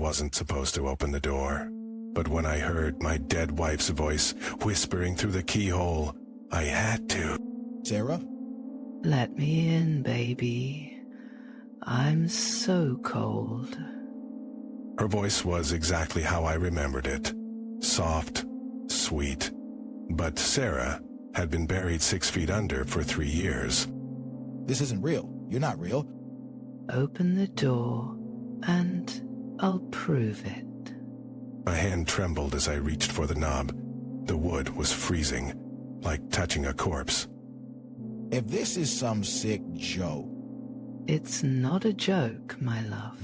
wasn't supposed to open the door, but when I heard my dead wife's voice whispering through the keyhole, I had to. Sarah? Let me in, baby. I'm so cold. Her voice was exactly how I remembered it. Soft, sweet. But Sarah had been buried 6 feet under for 3 years. This isn't real. You're not real. Open the door and I'll prove it. My hand trembled as I reached for the knob. The wood was freezing, like touching a corpse. If this is some sick joke... It's not a joke, my love.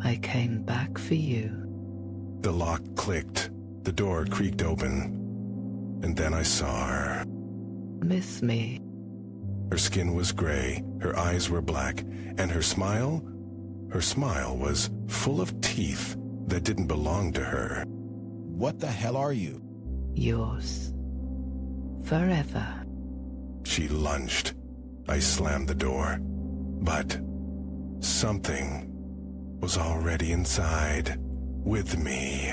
I came back for you. The lock clicked. The door creaked open. And then I saw her. Miss me. Her skin was gray, her eyes were black, and her smile was full of teeth that didn't belong to her. What the hell are you? Yours. Forever. She lunged. I slammed the door. But something was already inside, with me.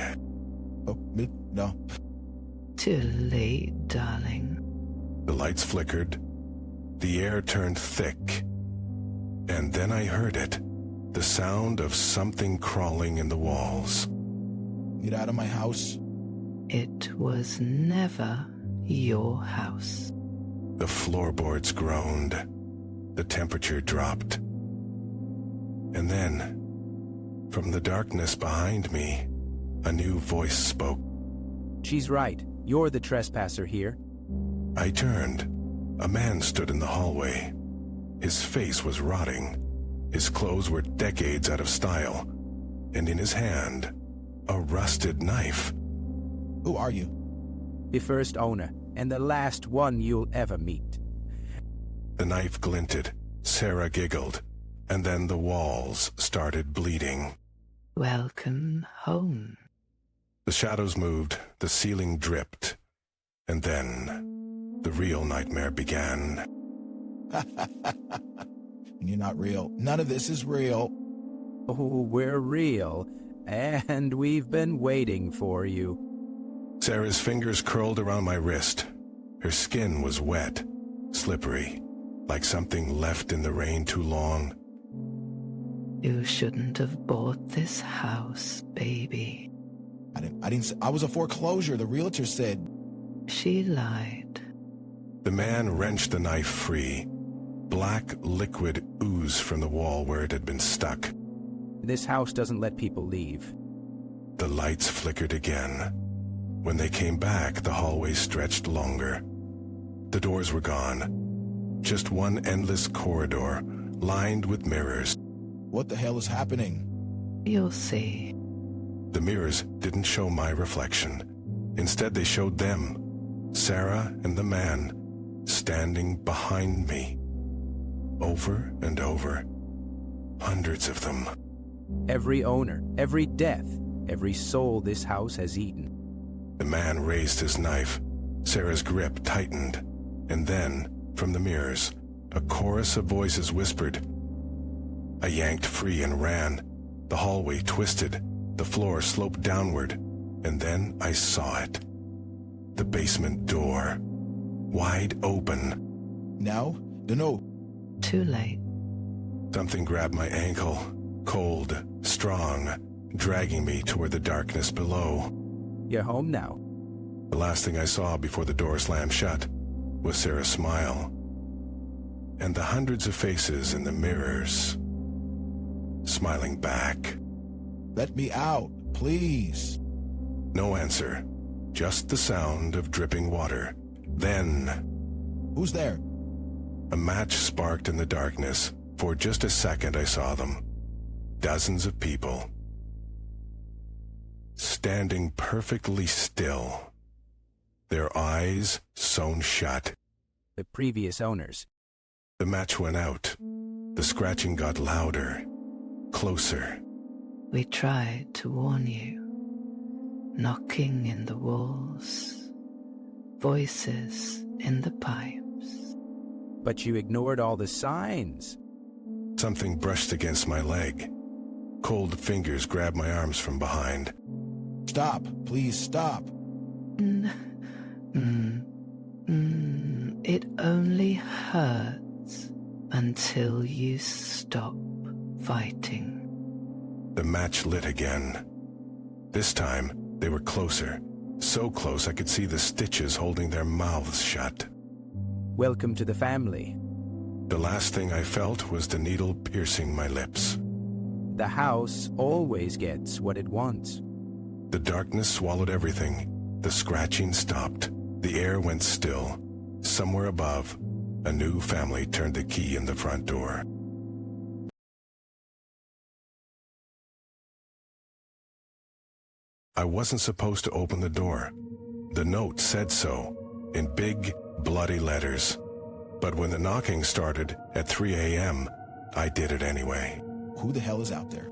Oh, no. Too late, darling. The lights flickered. The air turned thick. And then I heard it. The sound of something crawling in the walls. Get out of my house. It was never your house. The floorboards groaned. The temperature dropped. And then, from the darkness behind me, a new voice spoke. She's right. You're the trespasser here. I turned. A man stood in the hallway. His face was rotting. His clothes were decades out of style. And in his hand, a rusted knife. Who are you? The first owner, and the last one you'll ever meet. The knife glinted. Sarah giggled. And then the walls started bleeding. Welcome home. The shadows moved, the ceiling dripped, and then the real nightmare began. You're not real. None of this is real. Oh, we're real, and we've been waiting for you. Sarah's fingers curled around my wrist. Her skin was wet, slippery, like something left in the rain too long. You shouldn't have bought this house, baby. I was a foreclosure, the realtor said. She lied. The man wrenched the knife free. Black liquid oozed from the wall where it had been stuck. This house doesn't let people leave. The lights flickered again. When they came back, the hallway stretched longer. The doors were gone. Just one endless corridor, lined with mirrors. What the hell is happening? You'll see. The mirrors didn't show my reflection. Instead, they showed them, Sarah and the man, standing behind me. Over and over. Hundreds of them. Every owner, every death, every soul this house has eaten. The man raised his knife. Sarah's grip tightened. And then, from the mirrors, a chorus of voices whispered. I yanked free and ran. The hallway twisted. The floor sloped downward, and then I saw it. The basement door, wide open. Now? No. Too late. Something grabbed my ankle, cold, strong, dragging me toward the darkness below. You're home now. The last thing I saw before the door slammed shut was Sarah's smile, and the hundreds of faces in the mirrors, smiling back. Let me out, please. No answer, just the sound of dripping water. Then... Who's there? A match sparked in the darkness. For just a second I saw them. Dozens of people. Standing perfectly still. Their eyes sewn shut. The previous owners. The match went out. The scratching got louder, closer. We tried to warn you. Knocking in the walls. Voices in the pipes. But you ignored all the signs. Something brushed against my leg. Cold fingers grabbed my arms from behind. Stop. Please stop. It only hurts until you stop fighting. The match lit again. This time, they were closer. So close I could see the stitches holding their mouths shut. Welcome to the family. The last thing I felt was the needle piercing my lips. The house always gets what it wants. The darkness swallowed everything. The scratching stopped. The air went still. Somewhere above, a new family turned the key in the front door. I wasn't supposed to open the door. The note said so, in big, bloody letters. But when the knocking started at 3 a.m., I did it anyway. Who the hell is out there?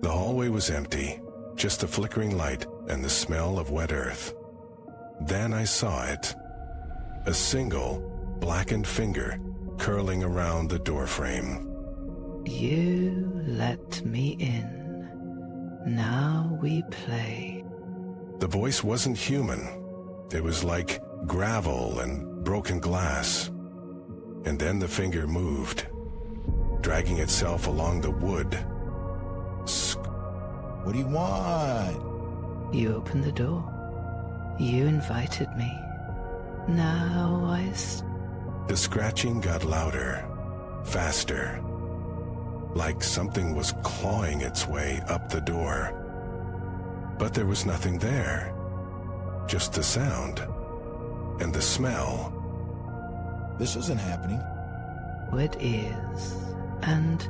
The hallway was empty, just the flickering light and the smell of wet earth. Then I saw it. A single, blackened finger curling around the doorframe. You let me in. Now we play. The voice wasn't human. It was like gravel and broken glass. And then the finger moved, dragging itself along the wood. What do you want? You opened the door. You invited me. Now The scratching got louder, faster, like something was clawing its way up the door. But there was nothing there, just the sound and the smell. This isn't happening. It is, and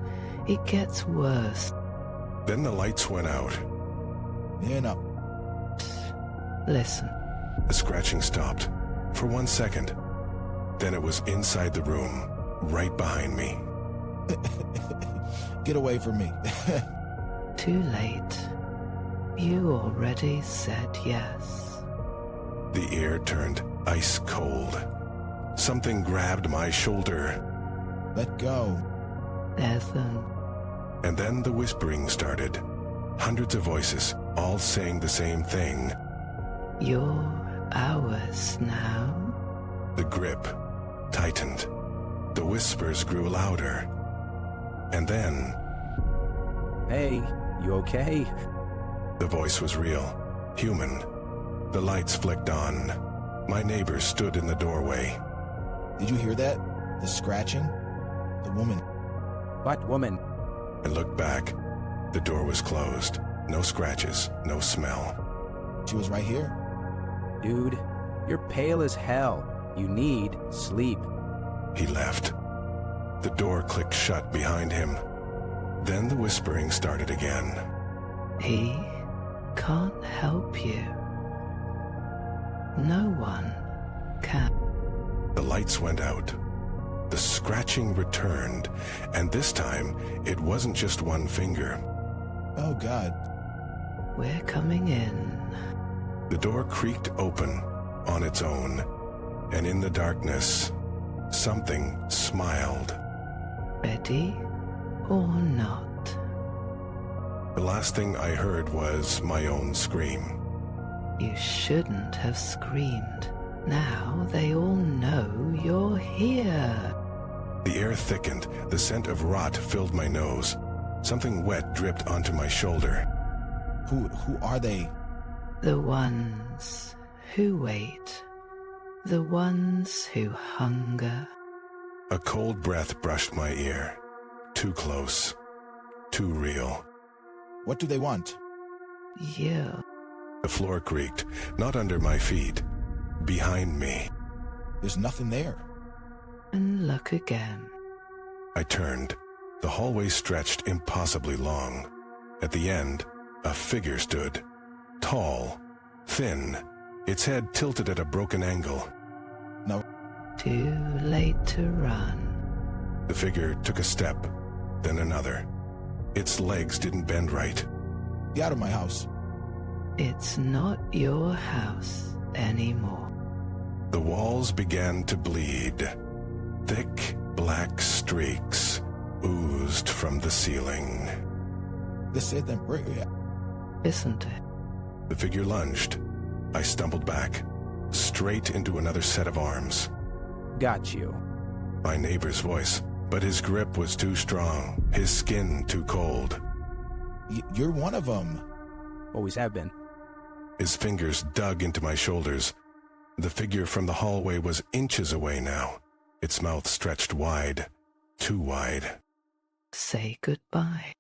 it gets worse. Then the lights went out. Man up. Listen. The scratching stopped for 1 second. Then it was inside the room, right behind me. Get away from me. Too late. You already said yes. The air turned ice cold. Something grabbed my shoulder. Let go. Ethan. And then the whispering started. Hundreds of voices, all saying the same thing. You're ours now. The grip tightened. The whispers grew louder. And then... Hey, you okay? The voice was real, human. The lights flicked on. My neighbor stood in the doorway. Did you hear that? The scratching? The woman. What woman? I looked back. The door was closed. No scratches, no smell. She was right here. Dude, you're pale as hell. You need sleep. He left. The door clicked shut behind him. Then the whispering started again. He can't help you. No one can. The lights went out. The scratching returned, and this time it wasn't just one finger. Oh, God. We're coming in. The door creaked open on its own, and in the darkness, something smiled. Ready or not? The last thing I heard was my own scream. You shouldn't have screamed. Now they all know you're here. The air thickened. The scent of rot filled my nose. Something wet dripped onto my shoulder. Who are they? The ones who wait. The ones who hunger. A cold breath brushed my ear. Too close. Too real. What do they want? You. The floor creaked, not under my feet, behind me. There's nothing there. And look again. I turned. The hallway stretched impossibly long. At the end, a figure stood. Tall, thin, its head tilted at a broken angle. No. Too late to run. The figure took a step, then another. Its legs didn't bend right. Get out of my house. It's not your house anymore. The walls began to bleed. Thick, black streaks oozed from the ceiling. This it then. Isn't it? The figure lunged. I stumbled back, straight into another set of arms. Got you. My neighbor's voice, but his grip was too strong, his skin too cold. You're one of them. Always have been. His fingers dug into my shoulders. The figure from the hallway was inches away now, its mouth stretched wide, too wide. Say goodbye.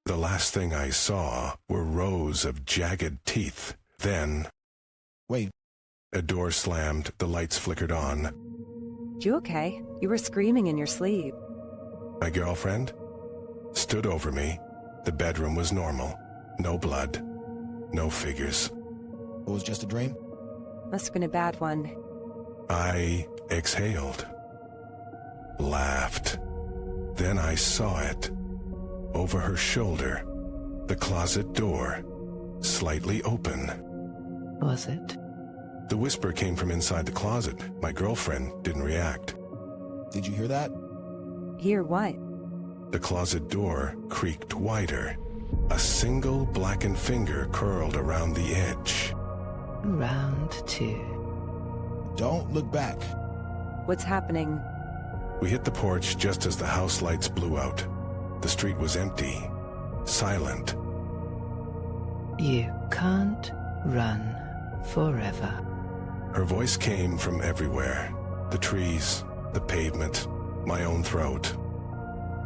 The last thing I saw were rows of jagged teeth. Then... Wait. A door slammed, the lights flickered on. You okay? You were screaming in your sleep. My girlfriend stood over me. The bedroom was normal. No blood. No figures. It was just a dream? Must have been a bad one. I exhaled. Laughed. Then I saw it. Over her shoulder. The closet door. Slightly open. Was it? The whisper came from inside the closet. My girlfriend didn't react. Did you hear that? Hear what? The closet door creaked wider. A single blackened finger curled around the edge. Round 2. Don't look back. What's happening? We hit the porch just as the house lights blew out. The street was empty, silent. You can't run forever. Her voice came from everywhere. The trees, the pavement, my own throat.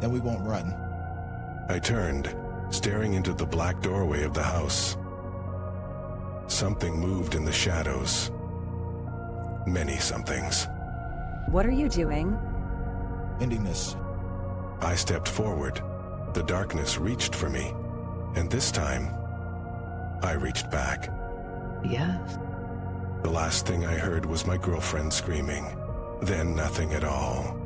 Then we won't run. I turned, staring into the black doorway of the house. Something moved in the shadows. Many somethings. What are you doing? Ending this. I stepped forward. The darkness reached for me. And this time, I reached back. Yes. The last thing I heard was my girlfriend screaming. Then nothing at all.